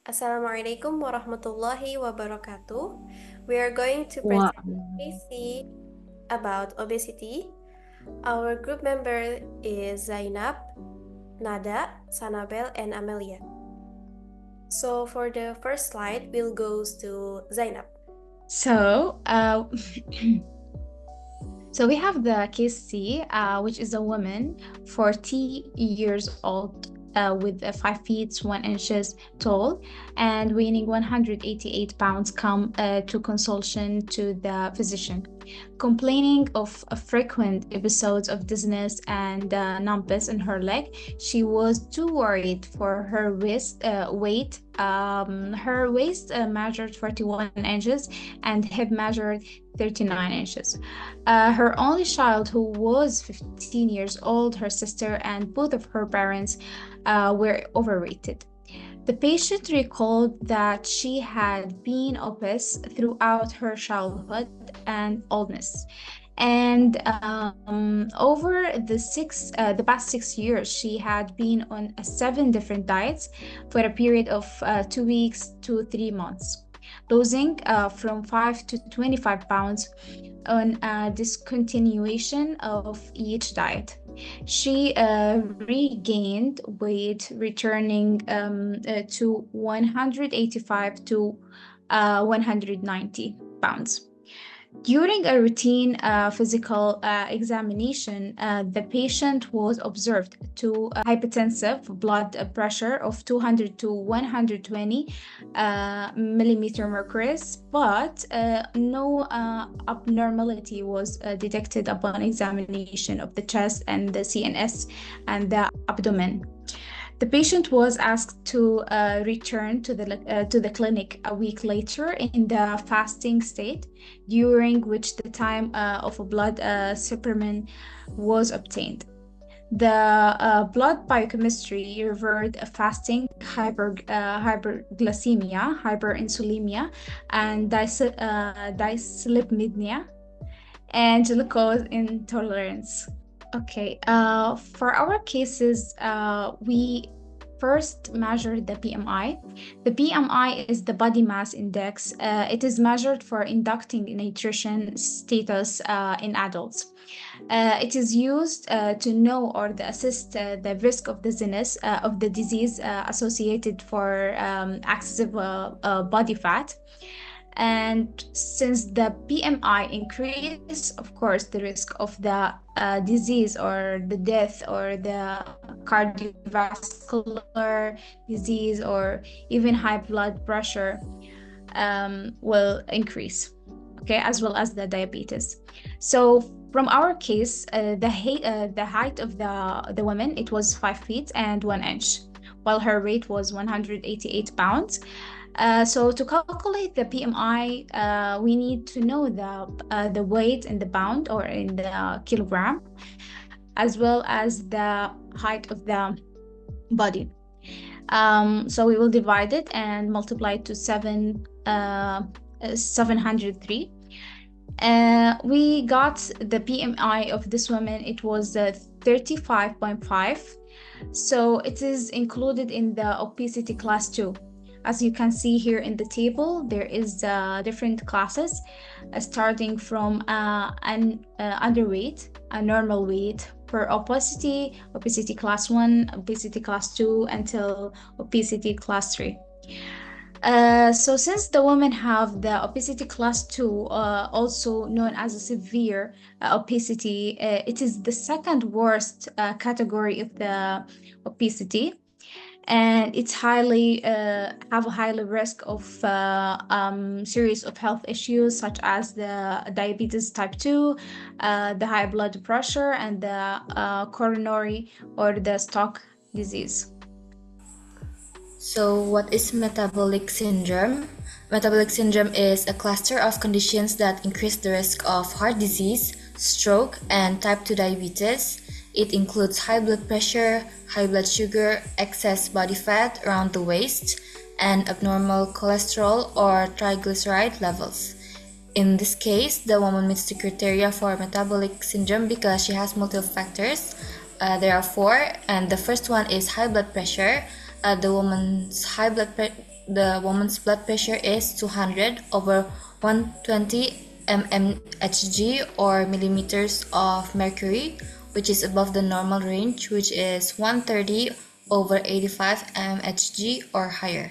Assalamualaikum warahmatullahi wabarakatuh. We are going to Wow. present a C about obesity. Our group member is Zainab, Nada, Sanabel, and Amelia. So for the first slide, we'll goes to Zainab. So, so we have the case C, which is a woman, 40 years old, with 5 feet 1 inches tall and weighing 188 pounds, come to consultation to the physician, complaining of frequent episodes of dizziness and numbness in her leg. She was too worried for her weight. Her waist measured 41 inches and hip measured 39 inches. Her only child, who was 15 years old, her sister, and both of her parents were overweighted. The patient recalled that she had been obese throughout her childhood and oldness. And over the past 6 years, she had been on 7 different diets for a period of 2 weeks to 3 months, losing from 5 to 25 pounds on a discontinuation of each diet. She regained weight, returning to 185 to 190 pounds. During a routine physical examination, the patient was observed to hypertensive blood pressure of 200 to 120 millimeter mercury, but no abnormality was detected upon examination of the chest and the CNS and the abdomen. The patient was asked to return to the clinic a week later in the fasting state, during which the time of a blood specimen was obtained. The blood biochemistry revealed a fasting, hyperglycemia, hyperinsulinemia, and dyslipidemia, and glucose intolerance. Okay, for our cases, we first measure the BMI. The BMI is the body mass index. It is measured for inducting nutrition status in adults. It is used to know or to assess the risk of dizziness of the disease associated for excessive body fat. And since the BMI increase, of course, the risk of the disease or the death or the cardiovascular disease or even high blood pressure will increase, okay, as well as the diabetes. So from our case, the height of the woman, it was 5 feet and 1 inch, while her weight was 188 pounds. So to calculate the BMI, we need to know the weight in the pound or in the kilogram, as well as the height of the body. So we will divide it and multiply it to 703. We got the BMI of this woman. It was 35.5. So it is included in the obesity class 2. As you can see here in the table, there is different classes, starting from an underweight, a normal weight, per obesity, obesity class 1, obesity class 2, until obesity class 3. So since the women have the obesity class 2, also known as a severe obesity, it is the second worst category of the obesity, and it's highly have a high risk of series of health issues such as the diabetes type 2, the high blood pressure, and the coronary or the stroke disease. So, what is metabolic syndrome? Metabolic syndrome is a cluster of conditions that increase the risk of heart disease, stroke, and type 2 diabetes. It includes high blood pressure, high blood sugar, excess body fat around the waist, and abnormal cholesterol or triglyceride levels. In this case, the woman meets the criteria for metabolic syndrome because she has multiple factors. There are 4, and the first one is high blood pressure. The woman's high blood the woman's blood pressure is 200 over 120 mmHg or millimeters of mercury, which is above the normal range, which is 130 over 85 mmHg or higher.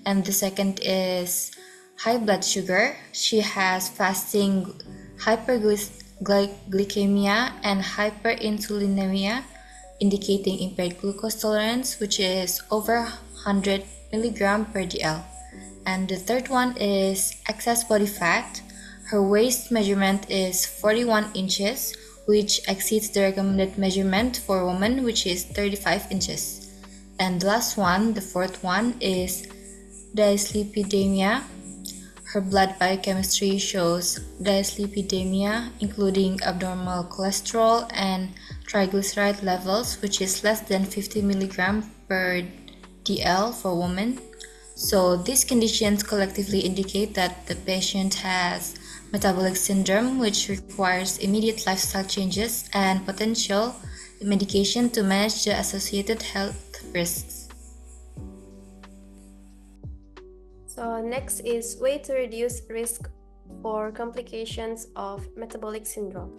And the second is high blood sugar. She has fasting hyperglycemia and hyperinsulinemia, indicating impaired glucose tolerance, which is over 100 milligram per dl. And the third one is excess body fat. Her waist measurement is 41 inches, which exceeds the recommended measurement for a woman, which is 35 inches. And the last one, the fourth one, is dyslipidemia. Her blood biochemistry shows dyslipidemia, including abnormal cholesterol and triglyceride levels, which is less than 50 mg per dl for women. So these conditions collectively indicate that the patient has metabolic syndrome, which requires immediate lifestyle changes and potential medication to manage the associated health risks. So next is way to reduce risk for complications of metabolic syndrome.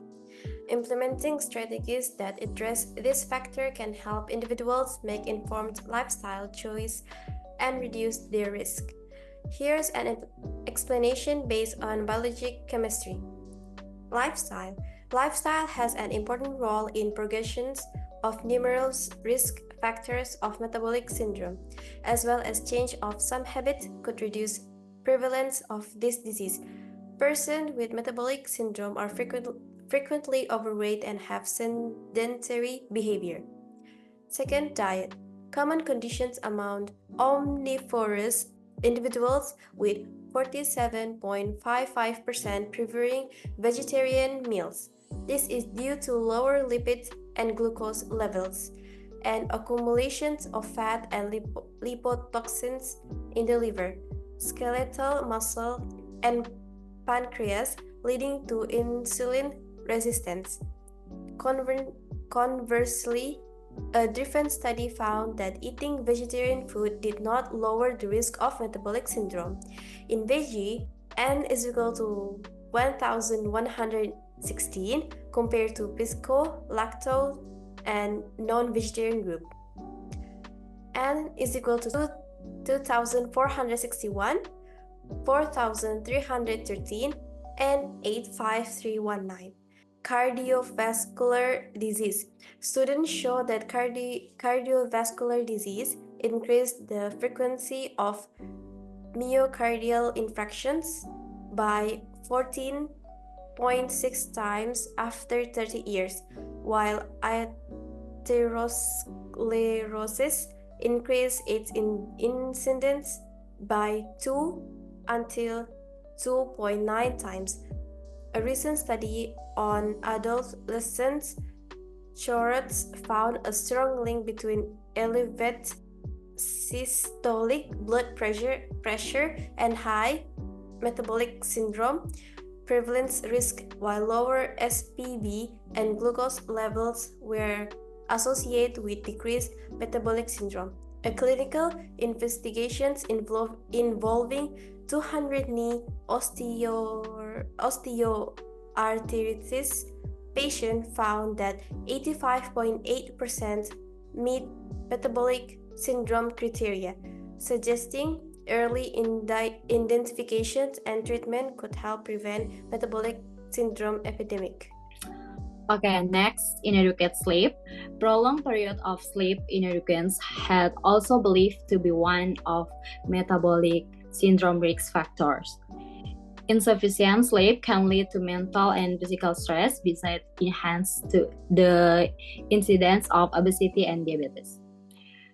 Implementing strategies that address this factor can help individuals make informed lifestyle choice and reduce their risk. Here's an explanation based on biochemistry. Lifestyle. Lifestyle has an important role in progressions of numerous risk factors of metabolic syndrome, as well as change of some habit could reduce prevalence of this disease. Persons with metabolic syndrome are frequently overweight and have sedentary behavior. Second, diet. Common conditions among omnivorous individuals with 47.55% preferring vegetarian meals. This is due to lower lipid and glucose levels and accumulations of fat and lipotoxins in the liver, skeletal muscle, and pancreas, leading to insulin resistance. Conversely, a different study found that eating vegetarian food did not lower the risk of metabolic syndrome. In veggie, N is equal to 1116 compared to pisco, lactose, and non-vegetarian group. N is equal to 2461, 4313, and 85319. Cardiovascular disease. Students show that cardiovascular disease increased the frequency of myocardial infarctions by 14.6 times after 30 years, while atherosclerosis increased its incidence by 2 until 2.9 times. A recent study on adolescents cohorts found a strong link between elevated systolic blood pressure and high metabolic syndrome prevalence risk, while lower SPB and glucose levels were associated with decreased metabolic syndrome. A clinical investigation involving 200 knee osteoarthritis patients found that 85.8% meet metabolic syndrome criteria, suggesting early identification and treatment could help prevent metabolic syndrome epidemic. Okay, next, inadequate sleep. Prolonged period of sleep inadequacy had also believed to be one of metabolic syndrome risk factors. Insufficient sleep can lead to mental and physical stress, besides enhance to the incidence of obesity and diabetes.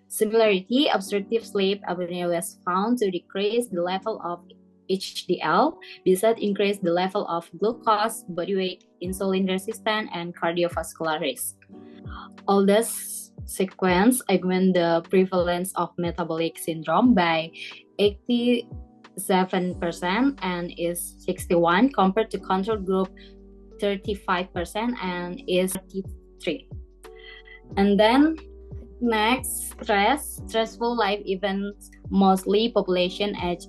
Similarly, obstructive sleep apnea was found to decrease the level of HDL, besides increase the level of glucose, body weight, insulin resistance, and cardiovascular risk. All this sequence augment the prevalence of metabolic syndrome by 87% and is 61 compared to control group 35% and is 33. And then Next, stressful life events, mostly population age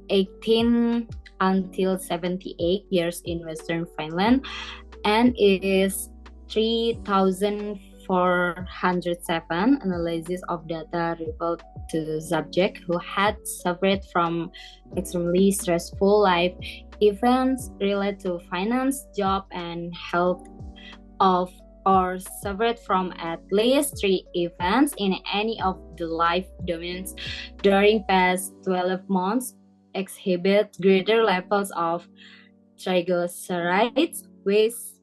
18 until 78 years in Western Finland, and is 3,407 analysis of data revealed to subjects who had suffered from extremely stressful life events related to finance, job, and health of or suffered from at least 3 events in any of the life domains during past 12 months exhibit greater levels of triglycerides, waist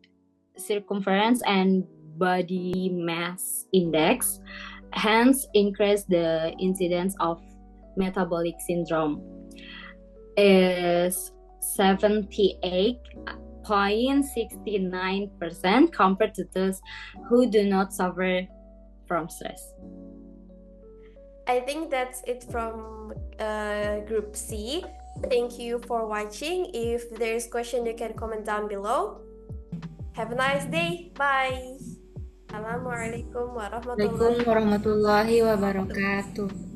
circumference, and body mass index, hence increase the incidence of metabolic syndrome is 78.69% compared to those who do not suffer from stress. I think that's it from Group C. Thank you for watching. If there's question, you can comment down below. Have a nice day. Bye. Assalamualaikum warahmatullahi Waalaikumsalam warahmatullahi wabarakatuh.